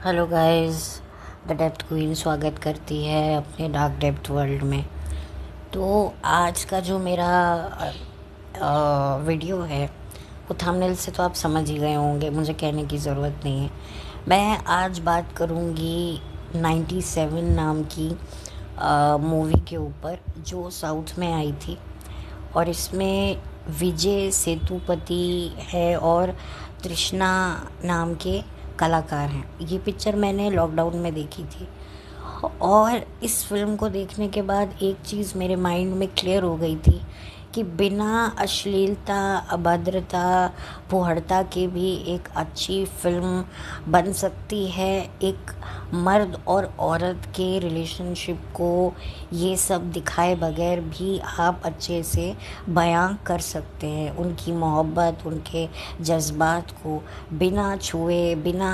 Hello guys. The depth queen स्वागत करती है अपने डार्क डेप्थ वर्ल्ड में। तो आज का जो मेरा वीडियो है वो थंबनेल से तो आप समझ ही गए होंगे, मुझे कहने की ज़रूरत नहीं है। मैं आज बात करूँगी 97 नाम की मूवी के ऊपर जो साउथ में आई थी, और इसमें विजय सेतुपति है और तृष्णा नाम के कलाकार हैं। ये पिक्चर मैंने लॉकडाउन में देखी थी, और इस फिल्म को देखने के बाद एक चीज़ मेरे माइंड में क्लियर हो गई थी कि बिना अश्लीलता, अभद्रता, फुहड़ता के भी एक अच्छी फिल्म बन सकती है। एक मर्द और औरत के रिलेशनशिप को ये सब दिखाए बगैर भी आप अच्छे से बयां कर सकते हैं, उनकी मोहब्बत, उनके जज्बात को बिना छुए, बिना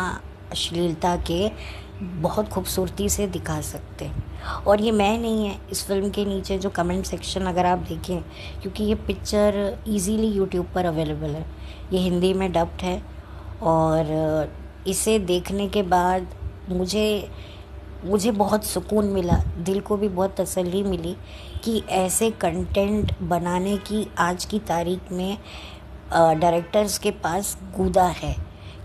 अश्लीलता के बहुत खूबसूरती से दिखा सकते हैं। और ये मैं नहीं है, इस फिल्म के नीचे जो कमेंट सेक्शन अगर आप देखें, क्योंकि ये पिक्चर इजीली यूट्यूब पर अवेलेबल है, ये हिंदी में डब्ड है, और इसे देखने के बाद मुझे मुझे बहुत सुकून मिला, दिल को भी बहुत तसल्ली मिली कि ऐसे कंटेंट बनाने की आज की तारीख में डायरेक्टर्स के पास गुदा है।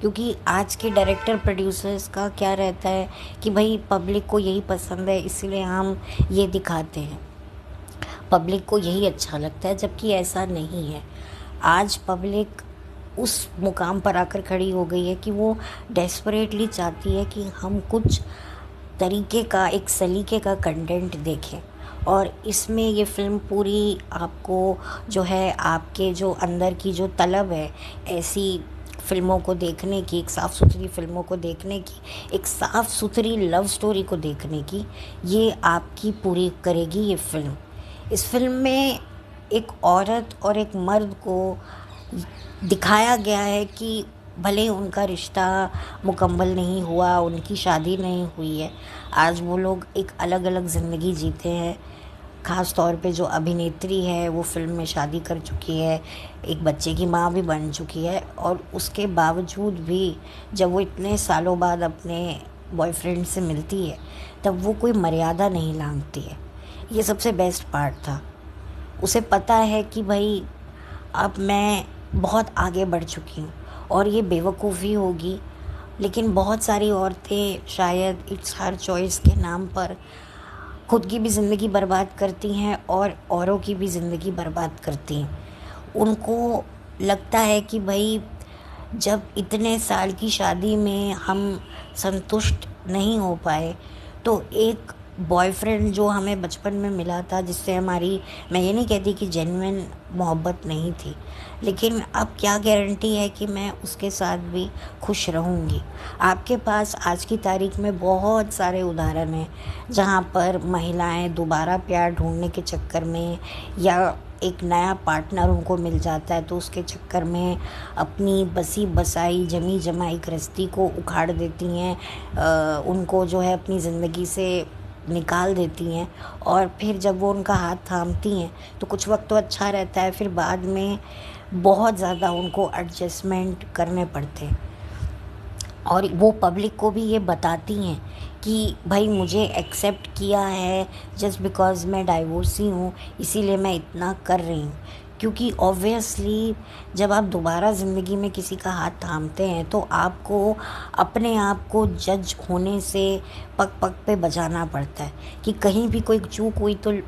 क्योंकि आज के डायरेक्टर प्रोड्यूसर्स का क्या रहता है कि भाई पब्लिक को यही पसंद है, इसलिए हम ये दिखाते हैं, पब्लिक को यही अच्छा लगता है, जबकि ऐसा नहीं है। आज पब्लिक उस मुकाम पर आकर खड़ी हो गई है कि वो डेस्परेटली चाहती है कि हम कुछ तरीके का, एक सलीके का कंटेंट देखें। और इसमें ये फ़िल्म पूरी आपको जो है, आपके जो अंदर की जो तलब है ऐसी फ़िल्मों को देखने की, एक साफ़ सुथरी फ़िल्मों को देखने की, एक साफ़ सुथरी लव स्टोरी को देखने की, ये आपकी पूरी करेगी ये फ़िल्म। इस फ़िल्म में एक औरत और एक मर्द को दिखाया गया है कि भले उनका रिश्ता मुकम्मल नहीं हुआ, उनकी शादी नहीं हुई है, आज वो लोग एक अलग अलग ज़िंदगी जीते हैं। ख़ास तौर पे जो अभिनेत्री है वो फ़िल्म में शादी कर चुकी है, एक बच्चे की माँ भी बन चुकी है, और उसके बावजूद भी जब वो इतने सालों बाद अपने बॉयफ्रेंड से मिलती है तब वो कोई मर्यादा नहीं लांघती है। ये सबसे बेस्ट पार्ट था। उसे पता है कि भाई अब मैं बहुत आगे बढ़ चुकी हूँ और ये बेवकूफ़ी होगी, लेकिन बहुत सारी औरतें शायद इट्स हर चॉइस के नाम पर खुद की भी ज़िंदगी बर्बाद करती हैं और औरों की भी ज़िंदगी बर्बाद करती हैं। उनको लगता है कि भाई जब इतने साल की शादी में हम संतुष्ट नहीं हो पाए, तो एक बॉयफ्रेंड जो हमें बचपन में मिला था, जिससे हमारी, मैं ये नहीं कहती कि जेन्युइन मोहब्बत नहीं थी, लेकिन अब क्या गारंटी है कि मैं उसके साथ भी खुश रहूँगी। आपके पास आज की तारीख में बहुत सारे उदाहरण हैं जहाँ पर महिलाएं दोबारा प्यार ढूंढने के चक्कर में, या एक नया पार्टनर उनको मिल जाता है तो उसके चक्कर में अपनी बसी बसाई जमी जमाई गृहस्थी को उखाड़ देती हैं, उनको जो है अपनी ज़िंदगी से निकाल देती हैं। और फिर जब वो उनका हाथ थामती हैं तो कुछ वक्त तो अच्छा रहता है, फिर बाद में बहुत ज़्यादा उनको एडजस्टमेंट करने पड़ते हैं। और वो पब्लिक को भी ये बताती हैं कि भाई मुझे एक्सेप्ट किया है जस्ट बिकॉज़ मैं डाइवोर्सी हूँ, इसीलिए मैं इतना कर रही हूँ। क्योंकि ऑब्वियसली जब आप दोबारा ज़िंदगी में किसी का हाथ थामते हैं तो आपको अपने आप को जज होने से पग पग पे बचाना पड़ता है कि कहीं भी कोई चूक हुई तो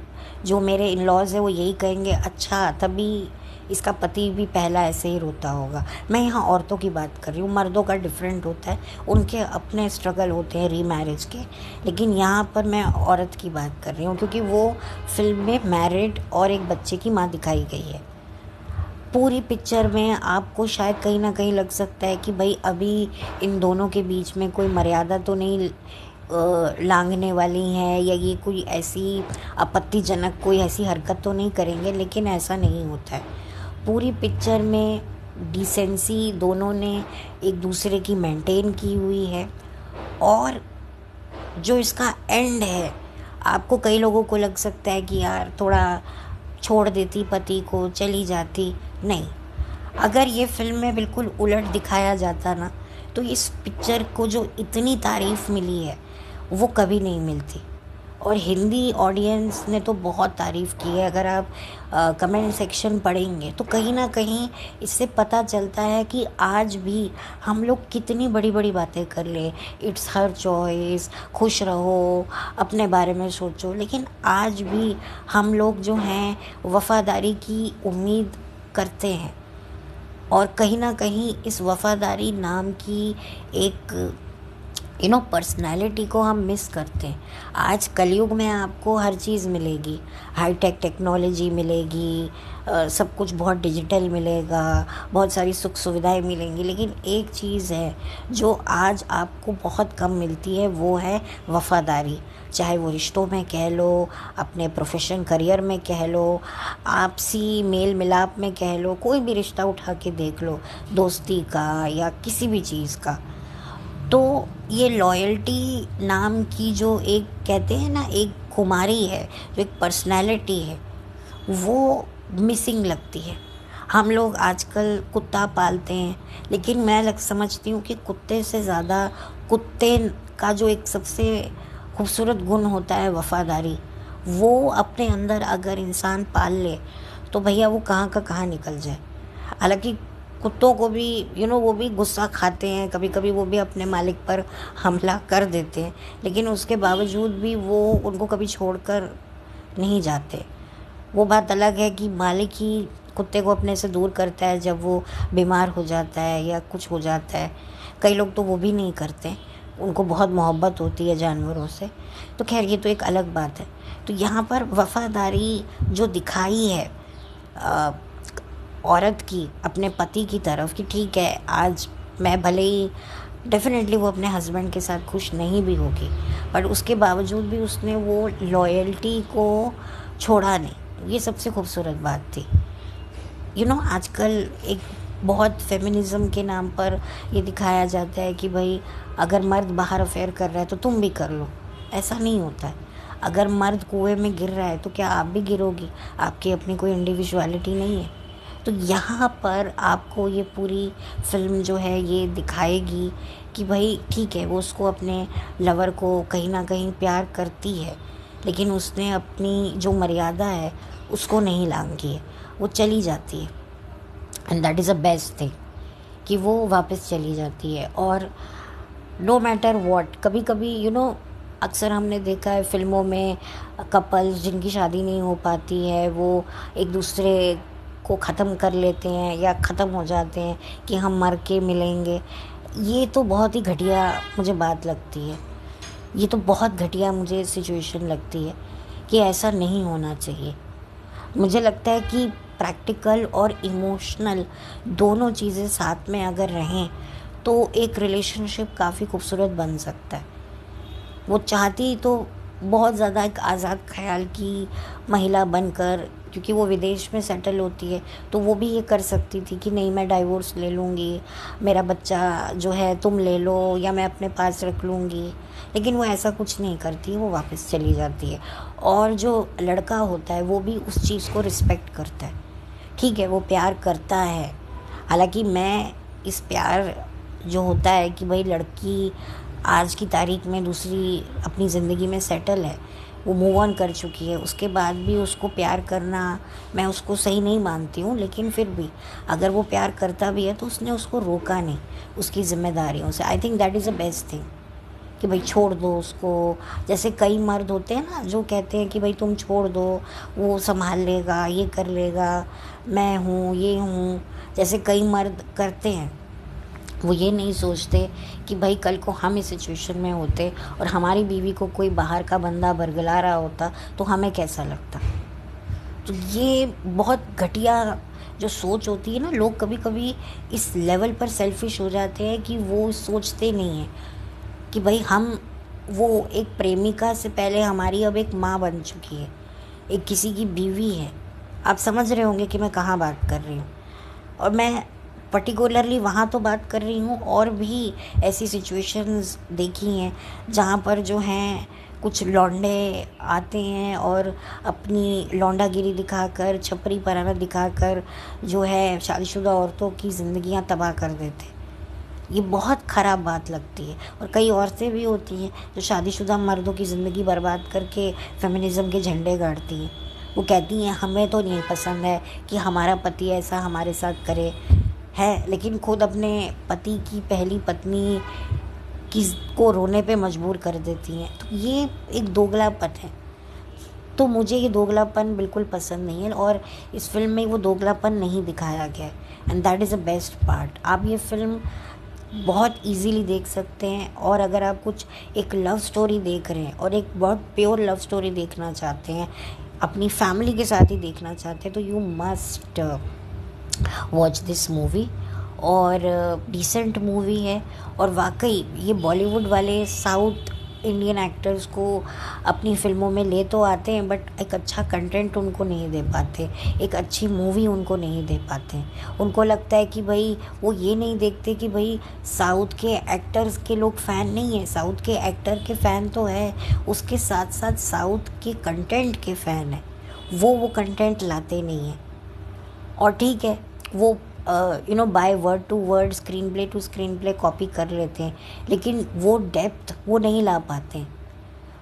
जो मेरे इन लॉज़ है वो यही कहेंगे, अच्छा तभी इसका पति भी पहला ऐसे ही रोता होगा। मैं यहाँ औरतों की बात कर रही हूँ, मर्दों का डिफरेंट होता है, उनके अपने स्ट्रगल होते हैं रीमैरिज के, लेकिन यहाँ पर मैं औरत की बात कर रही हूँ क्योंकि वो फिल्म में मैरिड और एक बच्चे की माँ दिखाई गई है। पूरी पिक्चर में आपको शायद कहीं ना कहीं लग सकता है कि भाई अभी इन दोनों के बीच में कोई मर्यादा तो नहीं लांघने वाली हैं, या ये कोई ऐसी आपत्तिजनक कोई ऐसी हरकत तो नहीं करेंगे, लेकिन ऐसा नहीं होता है। पूरी पिक्चर में डिसेंसी दोनों ने एक दूसरे की मेंटेन की हुई है। और जो इसका एंड है, आपको कई लोगों को लग सकता है कि यार थोड़ा छोड़ देती पति को, चली जाती, नहीं। अगर ये फिल्म में बिल्कुल उलट दिखाया जाता ना, तो इस पिक्चर को जो इतनी तारीफ़ मिली है वो कभी नहीं मिलती। और हिंदी ऑडियंस ने तो बहुत तारीफ़ की है। अगर आप कमेंट सेक्शन पढ़ेंगे तो कहीं ना कहीं इससे पता चलता है कि आज भी हम लोग कितनी बड़ी बड़ी बातें कर ले, इट्स हर चॉइस, खुश रहो, अपने बारे में सोचो, लेकिन आज भी हम लोग जो हैं वफ़ादारी की उम्मीद करते हैं। और कहीं ना कहीं इस वफ़ादारी नाम की एक पर्सनैलिटी को हम मिस करते हैं। आज कलयुग में आपको हर चीज़ मिलेगी, हाईटेक टेक्नोलॉजी मिलेगी, सब कुछ बहुत डिजिटल मिलेगा, बहुत सारी सुख सुविधाएं मिलेंगी, लेकिन एक चीज़ है जो आज आपको बहुत कम मिलती है, वो है वफ़ादारी। चाहे वो रिश्तों में कह लो, अपने प्रोफेशन करियर में कह लो, आपसी मेल मिलाप में कह लो, कोई भी रिश्ता उठा के देख लो, दोस्ती का या किसी भी चीज़ का। तो ये लॉयल्टी नाम की जो एक कहते हैं ना एक खुमारी है, जो एक पर्सनैलिटी है, वो मिसिंग लगती है। हम लोग आजकल कुत्ता पालते हैं, लेकिन मैं समझती हूँ कि कुत्ते से ज़्यादा कुत्ते का जो एक सबसे खूबसूरत गुण होता है वफ़ादारी, वो अपने अंदर अगर इंसान पाल ले तो भैया वो कहाँ का कहाँ निकल जाए। हालांकि कुत्तों को भी वो भी गुस्सा खाते हैं, कभी कभी वो भी अपने मालिक पर हमला कर देते हैं, लेकिन उसके बावजूद भी वो उनको कभी छोड़कर नहीं जाते। वो बात अलग है कि मालिक ही कुत्ते को अपने से दूर करता है जब वो बीमार हो जाता है या कुछ हो जाता है। कई लोग तो वो भी नहीं करते, उनको बहुत मोहब्बत होती है जानवरों से। तो खैर ये तो एक अलग बात है। तो यहाँ पर वफ़ादारी जो दिखाई है औरत की अपने पति की तरफ, कि ठीक है आज मैं भले ही डेफिनेटली वो अपने हस्बैंड के साथ खुश नहीं भी होगी, पर उसके बावजूद भी उसने वो लॉयल्टी को छोड़ा नहीं। ये सबसे खूबसूरत बात थी। आजकल एक बहुत फेमिनिज़्म के नाम पर ये दिखाया जाता है कि भाई अगर मर्द बाहर अफेयर कर रहा है तो तुम भी कर लो। ऐसा नहीं होता है। अगर मर्द कुएं में गिर रहा है तो क्या आप भी गिरोगी? आपकी अपनी कोई इंडिविजुअलिटी नहीं है? तो यहाँ पर आपको ये पूरी फिल्म जो है ये दिखाएगी कि भाई ठीक है, वो उसको अपने लवर को कहीं ना कहीं प्यार करती है, लेकिन उसने अपनी जो मर्यादा है उसको नहीं लांघी है, वो चली जाती है। And that is a best thing कि वो वापस चली जाती है। और नो मैटर व्हाट, कभी कभी अक्सर हमने देखा है फिल्मों में कपल्स जिनकी शादी नहीं हो पाती है, वो एक दूसरे को ख़त्म कर लेते हैं या ख़त्म हो जाते हैं कि हम मर के मिलेंगे। ये तो बहुत ही घटिया मुझे बात लगती है। ये तो बहुत घटिया मुझे सिचुएशन लगती है कि ऐसा नहीं होना चाहिए। मुझे लगता है कि प्रैक्टिकल और इमोशनल दोनों चीज़ें साथ में अगर रहें तो एक रिलेशनशिप काफ़ी खूबसूरत बन सकता है। वो चाहती तो बहुत ज़्यादा एक आज़ाद ख्याल की महिला बनकर, क्योंकि वो विदेश में सेटल होती है, तो वो भी ये कर सकती थी कि नहीं मैं डाइवोर्स ले लूँगी, मेरा बच्चा जो है तुम ले लो या मैं अपने पास रख लूँगी, लेकिन वो ऐसा कुछ नहीं करती, वो वापस चली जाती है। और जो लड़का होता है वो भी उस चीज़ को रिस्पेक्ट करता है। ठीक है, वो प्यार करता है। हालांकि मैं इस प्यार जो होता है कि भाई लड़की आज की तारीख में दूसरी अपनी ज़िंदगी में सेटल है, वो मूव ऑन कर चुकी है, उसके बाद भी उसको प्यार करना मैं उसको सही नहीं मानती हूँ। लेकिन फिर भी अगर वो प्यार करता भी है तो उसने उसको रोका नहीं उसकी ज़िम्मेदारियों से। I think that is the best thing कि भाई छोड़ दो उसको। जैसे कई मर्द होते हैं ना जो कहते हैं कि भाई तुम छोड़ दो, वो संभाल लेगा, ये कर लेगा, मैं हूँ, ये हूँ, जैसे कई मर्द करते हैं। वो ये नहीं सोचते कि भाई कल को हम इस सिचुएशन में होते और हमारी बीवी को कोई बाहर का बंदा बरगला रहा होता तो हमें कैसा लगता। तो ये बहुत घटिया जो सोच होती है ना, लोग कभी कभी इस लेवल पर सेल्फिश हो जाते हैं कि वो सोचते नहीं हैं कि भाई वो एक प्रेमिका से पहले हमारी अब एक माँ बन चुकी है, एक किसी की बीवी है। आप समझ रहे होंगे कि मैं कहाँ बात कर रही हूँ। और मैं पर्टिकुलरली वहाँ तो बात कर रही हूँ, और भी ऐसी सिचुएशंस देखी हैं जहाँ पर जो हैं कुछ लौंडे आते हैं और अपनी लौंडागिरी दिखाकर, छपरी पराना दिखाकर जो है शादीशुदा औरतों की ज़िंदगियाँ तबाह कर देते। ये बहुत ख़राब बात लगती है। और कई औरतें भी होती हैं जो शादीशुदा मर्दों की ज़िंदगी बर्बाद करके फेमिनिज़्म के झंडे गाड़ती हैं। वो कहती हैं हमें तो नहीं पसंद है कि हमारा पति ऐसा हमारे साथ करे, है, लेकिन खुद अपने पति की पहली पत्नी की को रोने पे मजबूर कर देती हैं। तो ये एक दोगलापन है। तो मुझे ये दोगलापन बिल्कुल पसंद नहीं है और इस फिल्म में वो दोगलापन नहीं दिखाया गया है, and that is the best part. आप ये फिल्म बहुत इजीली देख सकते हैं। और अगर आप कुछ एक लव स्टोरी देख रहे हैं और एक बहुत प्योर लव स्टोरी देखना चाहते हैं, अपनी फैमिली के साथ ही देखना चाहते हैं, तो you must watch this movie. और डिसेंट मूवी है। और वाकई ये बॉलीवुड वाले साउथ इंडियन एक्टर्स को अपनी फिल्मों में ले तो आते हैं, बट एक अच्छा कंटेंट उनको नहीं दे पाते, एक अच्छी मूवी उनको नहीं दे पाते। उनको लगता है कि भाई वो ये नहीं देखते कि भाई साउथ के एक्टर्स के लोग फ़ैन नहीं है, साउथ के एक्टर के फ़ैन तो है, उसके साथ साथ साउथ के कंटेंट के फ़ैन है, वो कंटेंट लाते नहीं हैं। और ठीक है, वो by word to word, screenplay to screenplay copy कर लेते हैं, लेकिन वो डेप्थ वो नहीं ला पाते हैं।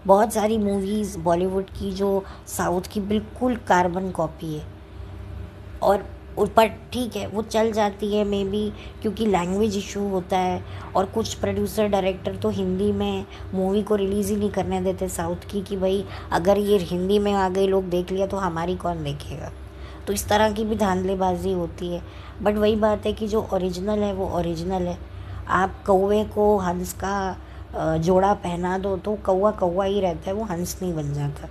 बहुत सारी मूवीज़ बॉलीवुड की जो साउथ की बिल्कुल कार्बन कॉपी है, और ऊपर ठीक है वो चल जाती है मे बी क्योंकि लैंग्वेज इशू होता है, और कुछ प्रोड्यूसर डायरेक्टर तो हिंदी में मूवी को रिलीज़ ही नहीं करने देते साउथ की, कि भाई अगर ये हिंदी में आ गई, लोग देख लिया, तो हमारी कौन देखेगा। तो इस तरह की भी धांधलेबाजी होती है। बट वही बात है कि जो ओरिजिनल है वो ओरिजिनल है। आप कौवे को हंस का जोड़ा पहना दो तो कौवा कौवा ही रहता है, वो हंस नहीं बन जाता।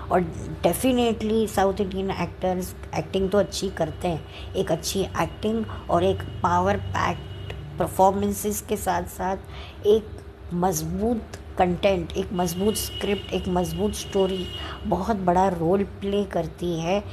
और definitely south Indian actors acting तो अच्छी करते हैं, एक अच्छी एक्टिंग और एक पावर पैक्ड परफॉर्मेंसेस के साथ साथ एक मज़बूत कंटेंट, एक मज़बूत स्क्रिप्ट, एक मज़बूत स्टोरी बहुत बड़ा रोल प्ले करती है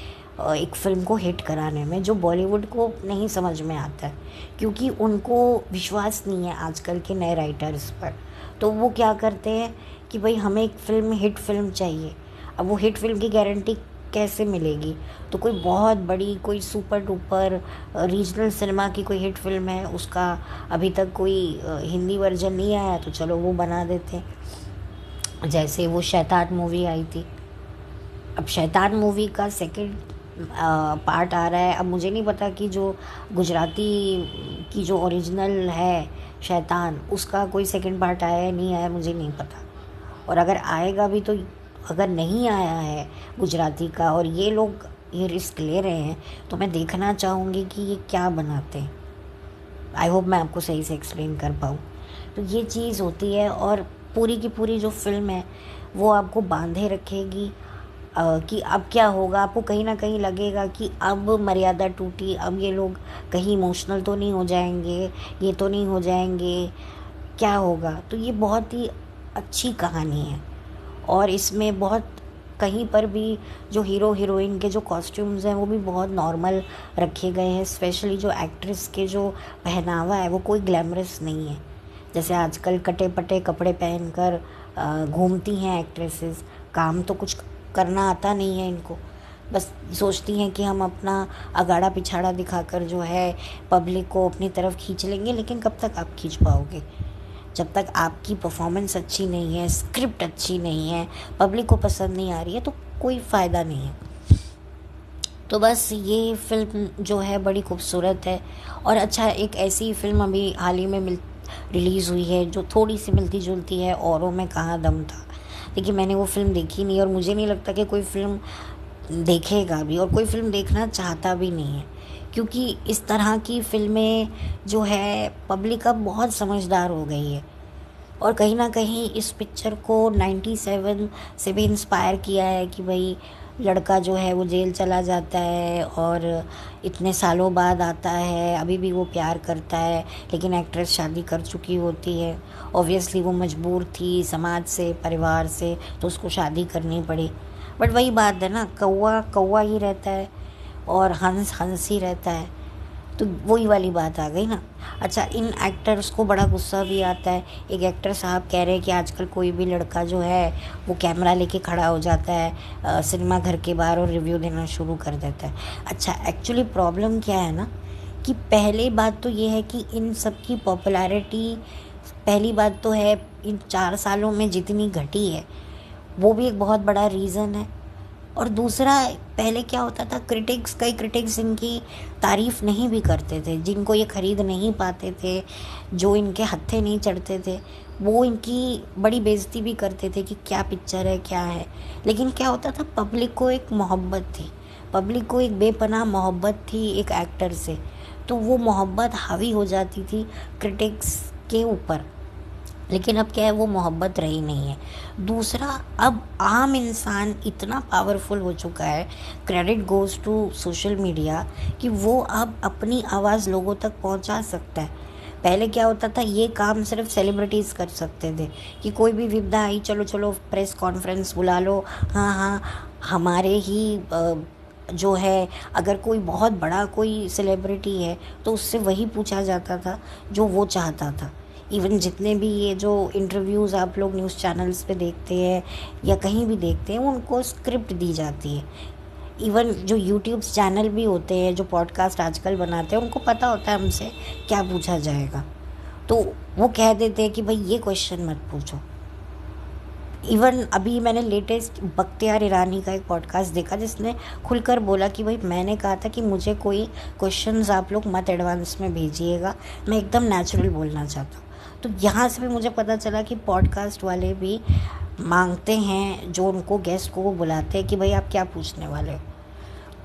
एक फ़िल्म को हिट कराने में, जो बॉलीवुड को नहीं समझ में आता है, क्योंकि उनको विश्वास नहीं है आजकल के नए राइटर्स पर। तो वो क्या करते हैं कि भाई हमें एक फ़िल्म हिट फ़िल्म चाहिए। अब वो हिट फ़िल्म की गारंटी कैसे मिलेगी? तो कोई बहुत बड़ी, कोई सुपर डुपर रीजनल सिनेमा की कोई हिट फिल्म है, उसका अभी तक कोई हिंदी वर्जन नहीं आया, तो चलो वो बना देते हैं। जैसे वो शैतान मूवी आई थी, अब शैतान मूवी का सेकंड पार्ट आ रहा है। अब मुझे नहीं पता कि जो गुजराती की जो ओरिजिनल है शैतान, उसका कोई सेकंड पार्ट आया है नहीं आया, मुझे नहीं पता। और अगर आएगा भी तो अगर नहीं आया है गुजराती का और ये लोग ये रिस्क ले रहे हैं, तो मैं देखना चाहूँगी कि ये क्या बनाते हैं। आई होप मैं आपको सही से एक्सप्लेन कर पाऊँ। तो ये चीज़ होती है, और पूरी की पूरी जो फिल्म है वो आपको बांधे रखेगी कि अब क्या होगा। आपको कहीं ना कहीं लगेगा कि अब मर्यादा टूटी, अब ये लोग कहीं इमोशनल तो नहीं हो जाएंगे, ये तो नहीं हो जाएंगे, क्या होगा। तो ये बहुत ही अच्छी कहानी है, और इसमें बहुत कहीं पर भी जो हीरो हीरोइन के जो कॉस्ट्यूम्स हैं वो भी बहुत नॉर्मल रखे गए हैं। स्पेशली जो एक्ट्रेस के जो पहनावा है वो कोई ग्लैमरस नहीं है, जैसे आजकल कटे पटे कपड़े पहनकर घूमती हैं एक्ट्रेसेस। काम तो कुछ करना आता नहीं है इनको, बस सोचती हैं कि हम अपना अगाड़ा पिछाड़ा दिखाकर जो है पब्लिक को अपनी तरफ खींच लेंगे। लेकिन कब तक आप खींच पाओगे? जब तक आपकी परफॉर्मेंस अच्छी नहीं है, स्क्रिप्ट अच्छी नहीं है, पब्लिक को पसंद नहीं आ रही है, तो कोई फ़ायदा नहीं है। तो बस ये फ़िल्म जो है बड़ी खूबसूरत है। और अच्छा, एक ऐसी फ़िल्म अभी हाल ही में रिलीज़ हुई है जो थोड़ी सी मिलती जुलती है, औरों में कहाँ दम था। लेकिन मैंने वो फ़िल्म देखी नहीं, और मुझे नहीं लगता कि कोई फ़िल्म देखेगा भी, और कोई फ़िल्म देखना चाहता भी नहीं है, क्योंकि इस तरह की फ़िल्में जो है पब्लिक अब बहुत समझदार हो गई है। और कहीं ना कहीं इस पिक्चर को 97 से भी इंस्पायर किया है कि भाई लड़का जो है वो जेल चला जाता है और इतने सालों बाद आता है, अभी भी वो प्यार करता है, लेकिन एक्ट्रेस शादी कर चुकी होती है। ऑब्वियसली वो मजबूर थी समाज से, परिवार से, तो उसको शादी करनी पड़ी। बट वही बात है ना, कौवा कौवा ही रहता है और हंस हंस ही रहता है, तो वही वाली बात आ गई ना। अच्छा, इन एक्टर्स को बड़ा गुस्सा भी आता है। एक एक्टर साहब कह रहे हैं कि आजकल कोई भी लड़का जो है वो कैमरा लेके खड़ा हो जाता है सिनेमा घर के बाहर और रिव्यू देना शुरू कर देता है। अच्छा, एक्चुअली प्रॉब्लम क्या है ना कि पहले बात तो ये है कि इन सब की पॉपुलैरिटी, पहली बात तो है इन 4 सालों में जितनी घटी है वो भी एक बहुत बड़ा रीज़न है। और दूसरा, पहले क्या होता था, कई क्रिटिक्स इनकी तारीफ़ नहीं भी करते थे, जिनको ये ख़रीद नहीं पाते थे, जो इनके हत्थे नहीं चढ़ते थे, वो इनकी बड़ी बेइज्जती भी करते थे कि क्या पिक्चर है, क्या है। लेकिन क्या होता था, पब्लिक को एक मोहब्बत थी, पब्लिक को एक बेपनाह मोहब्बत थी एक एक्टर से, तो वो मोहब्बत हावी हो जाती थी क्रिटिक्स के ऊपर। लेकिन अब क्या है, वो मोहब्बत रही नहीं है। दूसरा, अब आम इंसान इतना पावरफुल हो चुका है, credit goes to social media, कि वो अब अपनी आवाज़ लोगों तक पहुंचा सकता है। पहले क्या होता था, ये काम सिर्फ सेलिब्रिटीज़ कर सकते थे कि कोई भी विपदा आई, चलो चलो प्रेस कॉन्फ्रेंस बुला लो, हाँ हाँ हमारे ही जो है, अगर कोई बहुत बड़ा कोई सेलिब्रिटी है तो उससे वही पूछा जाता था जो वो चाहता था। इवन जितने भी ये जो इंटरव्यूज़ आप लोग न्यूज़ चैनल्स पे देखते हैं या कहीं भी देखते हैं, उनको स्क्रिप्ट दी जाती है। इवन जो यूट्यूब चैनल भी होते हैं, जो पॉडकास्ट आजकल बनाते हैं, उनको पता होता है हमसे क्या पूछा जाएगा, तो वो कह देते हैं कि भाई ये क्वेश्चन मत पूछो। इवन अभी मैंने लेटेस्ट बख्तियार ईरानी का एक पॉडकास्ट देखा जिसने खुलकर बोला कि भाई मैंने कहा था कि मुझे कोई क्वेश्चंस आप लोग मत एडवांस में भेजिएगा, मैं एकदम नेचुरल बोलना चाहता हूँ। तो यहाँ से भी मुझे पता चला कि पॉडकास्ट वाले भी मांगते हैं, जो उनको गेस्ट को वो बुलाते हैं कि भाई आप क्या पूछने वाले हो।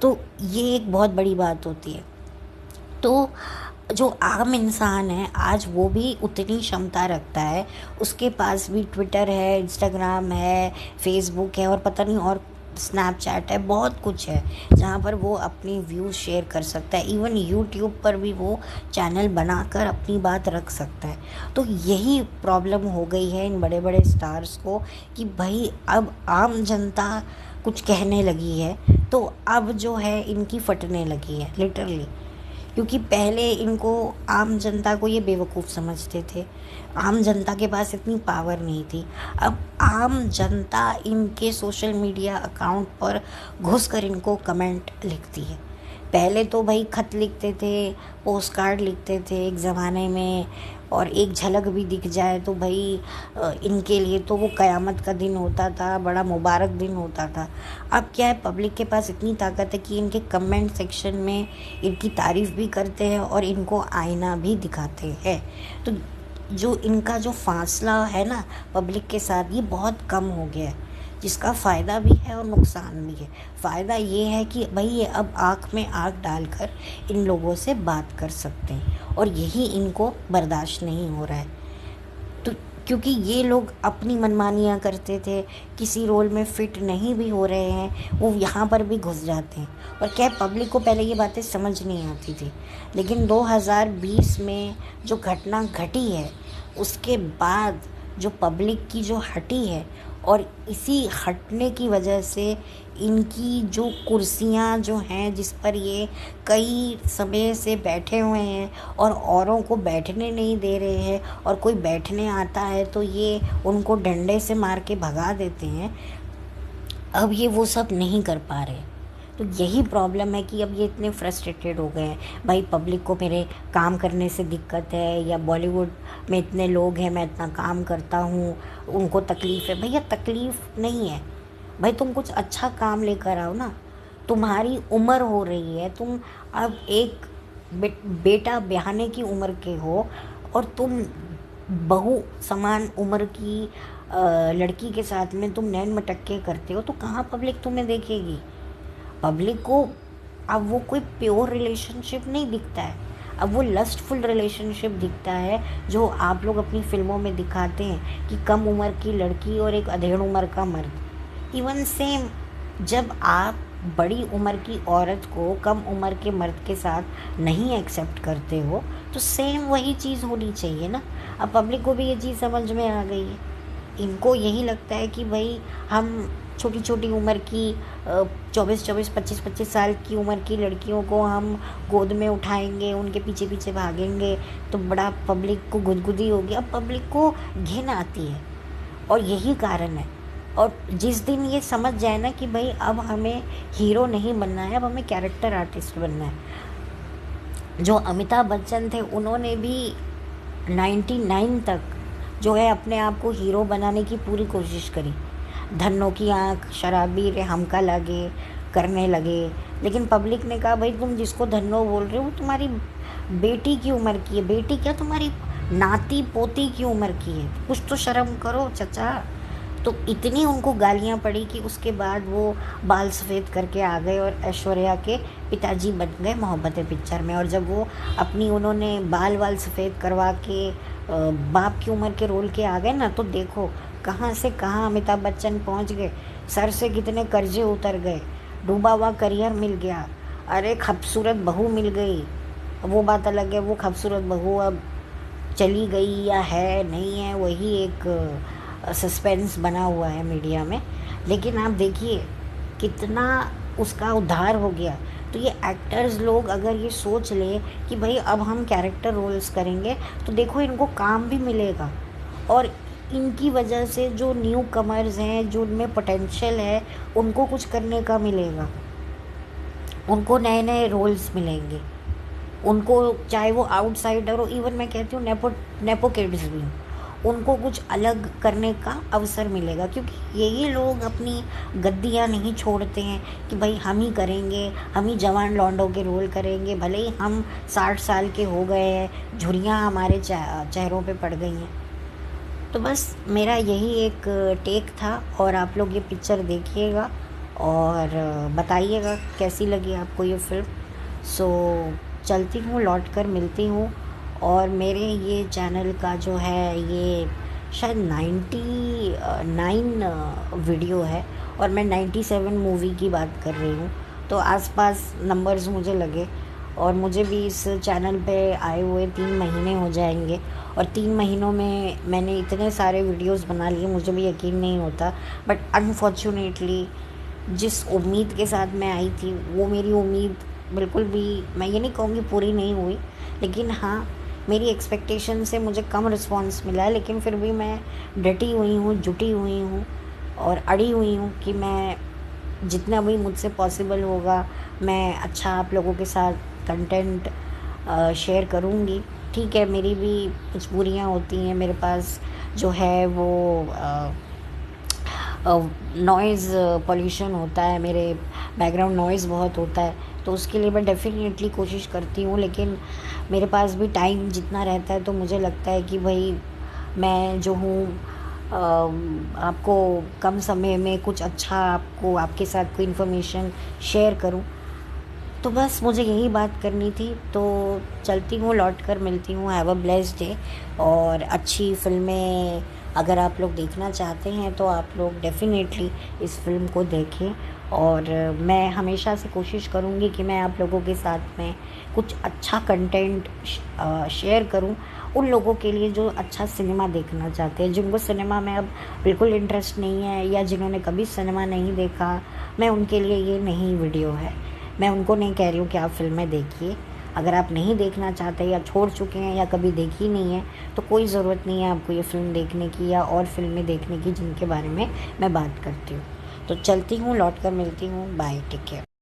तो ये एक बहुत बड़ी बात होती है। तो जो आम इंसान है आज वो भी उतनी क्षमता रखता है, उसके पास भी ट्विटर है, इंस्टाग्राम है, फेसबुक है और पता नहीं और स्नैपचैट है, बहुत कुछ है जहाँ पर वो अपनी व्यूज़ शेयर कर सकता है। इवन यूट्यूब पर भी वो चैनल बनाकर अपनी बात रख सकता है। तो यही प्रॉब्लम हो गई है इन बड़े बड़े स्टार्स को कि भाई अब आम जनता कुछ कहने लगी है तो अब जो है इनकी फटने लगी है लिटरली। क्योंकि पहले इनको आम जनता को ये बेवकूफ़ समझते थे, आम जनता के पास इतनी पावर नहीं थी। अब आम जनता इनके सोशल मीडिया अकाउंट पर घुसकर इनको कमेंट लिखती है। पहले तो भाई खत लिखते थे, पोस्ट कार्ड लिखते थे एक ज़माने में, और एक झलक भी दिख जाए तो भाई इनके लिए तो वो क़यामत का दिन होता था, बड़ा मुबारक दिन होता था। अब क्या है, पब्लिक के पास इतनी ताकत है कि इनके कमेंट सेक्शन में इनकी तारीफ़ भी करते हैं और इनको आईना भी दिखाते हैं। तो जो इनका जो फासला है ना पब्लिक के साथ, ये बहुत कम हो गया है, जिसका फ़ायदा भी है और नुकसान भी है। फ़ायदा ये है कि भाई ये अब आँख में आँख डालकर इन लोगों से बात कर सकते हैं, और यही इनको बर्दाश्त नहीं हो रहा है। तो क्योंकि ये लोग अपनी मनमानियाँ करते थे, किसी रोल में फ़िट नहीं भी हो रहे हैं, वो यहाँ पर भी घुस जाते हैं। और क्या पब्लिक को पहले ये बातें समझ नहीं आती थी, लेकिन 2020 में जो घटना घटी है उसके बाद जो पब्लिक की जो हटी है, और इसी हटने की वजह से इनकी जो कुर्सियाँ जो हैं जिस पर ये कई समय से बैठे हुए हैं और औरों को बैठने नहीं दे रहे हैं, और कोई बैठने आता है तो ये उनको डंडे से मार के भगा देते हैं, अब ये वो सब नहीं कर पा रहे। तो यही प्रॉब्लम है कि अब ये इतने फ्रस्ट्रेटेड हो गए हैं, भाई पब्लिक को मेरे काम करने से दिक्कत है, या बॉलीवुड में इतने लोग हैं, मैं इतना काम करता हूँ, उनको तकलीफ़ है। भैया तकलीफ़ नहीं है, भाई तुम कुछ अच्छा काम लेकर आओ ना, तुम्हारी उम्र हो रही है, तुम अब एक बेटा ब्याहने की उम्र के हो, और तुम बहू समान उम्र की लड़की के साथ में तुम नैन मटक्के करते हो, तो कहाँ पब्लिक तुम्हें देखेगी। पब्लिक को अब वो कोई प्योर रिलेशनशिप नहीं दिखता है, अब वो लस्टफुल रिलेशनशिप दिखता है जो आप लोग अपनी फिल्मों में दिखाते हैं कि कम उम्र की लड़की और एक अधेड़ उम्र का मर्द। इवन सेम, जब आप बड़ी उम्र की औरत को कम उम्र के मर्द के साथ नहीं एक्सेप्ट करते हो, तो सेम वही चीज़ होनी चाहिए ना। अब पब्लिक को भी ये चीज़ समझ में आ गई है, इनको यही लगता है कि भाई हम छोटी छोटी उम्र की 24-25 साल की उम्र की लड़कियों को हम गोद में उठाएंगे, उनके पीछे पीछे भागेंगे तो बड़ा पब्लिक को गुदगुदी होगी। अब पब्लिक को घिन आती है, और यही कारण है। और जिस दिन ये समझ जाए ना कि भाई अब हमें हीरो नहीं बनना है, अब हमें कैरेक्टर आर्टिस्ट बनना है, जो अमिताभ बच्चन थे उन्होंने भी 99 तक जो है अपने आप को हीरो बनाने की पूरी कोशिश करी। धन्नो की आँख, शराबी रे हमका लगे करने लगे, लेकिन पब्लिक ने कहा भाई तुम जिसको धन्नो बोल रहे हो वो तुम्हारी बेटी की उम्र की है, बेटी क्या तुम्हारी नाती पोती की उम्र की है, कुछ तो शर्म करो चचा। तो इतनी उनको गालियाँ पड़ी कि उसके बाद वो बाल सफ़ेद करके आ गए और ऐश्वर्या के पिताजी बन गए मोहब्बतें पिक्चर में। और जब वो अपनी उन्होंने बाल सफ़ेद करवा के बाप की उम्र के रोल के आ गए ना, तो देखो कहाँ से कहाँ अमिताभ बच्चन पहुँच गए, सर से कितने कर्जे उतर गए, डूबा हुआ करियर मिल गया, अरे खूबसूरत बहू मिल गई। वो बात अलग है वो खूबसूरत बहू अब चली गई या है नहीं है, वही एक सस्पेंस बना हुआ है मीडिया में। लेकिन आप देखिए कितना उसका उद्धार हो गया। तो ये एक्टर्स लोग अगर ये सोच ले कि भाई अब हम कैरेक्टर रोल्स करेंगे तो देखो इनको काम भी मिलेगा, और इनकी वजह से जो न्यू कमर्स हैं, जो उनमें पोटेंशियल है, उनको कुछ करने का मिलेगा, उनको नए नए रोल्स मिलेंगे, उनको चाहे वो आउटसाइडर हो, इवन मैं कहती हूँ नेपो किड्स भी, उनको कुछ अलग करने का अवसर मिलेगा। क्योंकि यही लोग अपनी गद्दियाँ नहीं छोड़ते हैं कि भाई हम ही करेंगे, हम ही जवान लौंडों के रोल करेंगे, भले ही हम 60 साल के हो गए हैं, झुर्रियाँ हमारे चेहरों पे पड़ गई हैं। तो बस मेरा यही एक टेक था, और आप लोग ये पिक्चर देखिएगा और बताइएगा कैसी लगी आपको ये फिल्म। सो चलती हूँ, लौट कर मिलती हूँ। और मेरे ये चैनल का जो है ये शायद 99 वीडियो है, और मैं 97 मूवी की बात कर रही हूँ, तो आसपास नंबर्स मुझे लगे। और मुझे भी इस चैनल पे आए हुए 3 महीने हो जाएंगे, और 3 महीनों में मैंने इतने सारे वीडियोस बना लिए, मुझे भी यकीन नहीं होता। बट अनफॉर्चुनेटली जिस उम्मीद के साथ मैं आई थी, वो मेरी उम्मीद बिल्कुल भी, मैं ये नहीं कहूँगी पूरी नहीं हुई, लेकिन हाँ मेरी एक्सपेक्टेशन से मुझे कम रिस्पांस मिला है। लेकिन फिर भी मैं डटी हुई हूँ, जुटी हुई हूँ और अड़ी हुई हूँ कि मैं जितना भी मुझसे पॉसिबल होगा मैं अच्छा आप लोगों के साथ कंटेंट शेयर करूँगी। ठीक है, मेरी भी मजबूरियाँ होती हैं, मेरे पास जो है वो नॉइज़ पोल्यूशन होता है, मेरे बैकग्राउंड नॉइज़ बहुत होता है, तो उसके लिए मैं डेफ़िनेटली कोशिश करती हूँ। लेकिन मेरे पास भी टाइम जितना रहता है तो मुझे लगता है कि भाई मैं जो हूँ आपको कम समय में कुछ अच्छा आपको आपके साथ कोई इन्फॉर्मेशन शेयर करूँ। तो बस मुझे यही बात करनी थी। तो चलती हूँ, लौट कर मिलती हूँ। Have a blessed day. और अच्छी फ़िल्में अगर आप लोग देखना चाहते हैं तो आप लोग डेफ़िनेटली इस फ़िल्म को देखें। और मैं हमेशा से कोशिश करूँगी कि मैं आप लोगों के साथ में कुछ अच्छा कंटेंट शेयर करूँ उन लोगों के लिए जो अच्छा सिनेमा देखना चाहते हैं, जिनको सिनेमा में अब बिल्कुल इंटरेस्ट नहीं है, या जिन्होंने कभी सिनेमा नहीं देखा। मैं उनके लिए ये नहीं वीडियो है। मैं उनको नहीं कह रही हूँ कि आप फ़िल्में देखिए। अगर आप नहीं देखना चाहते या छोड़ चुके हैं या कभी देखी नहीं है तो कोई ज़रूरत नहीं है आपको ये फ़िल्म देखने की या और फ़िल्में देखने की जिनके बारे में मैं बात करती हूँ। तो चलती हूँ, लौट कर मिलती हूँ। Bye, take care.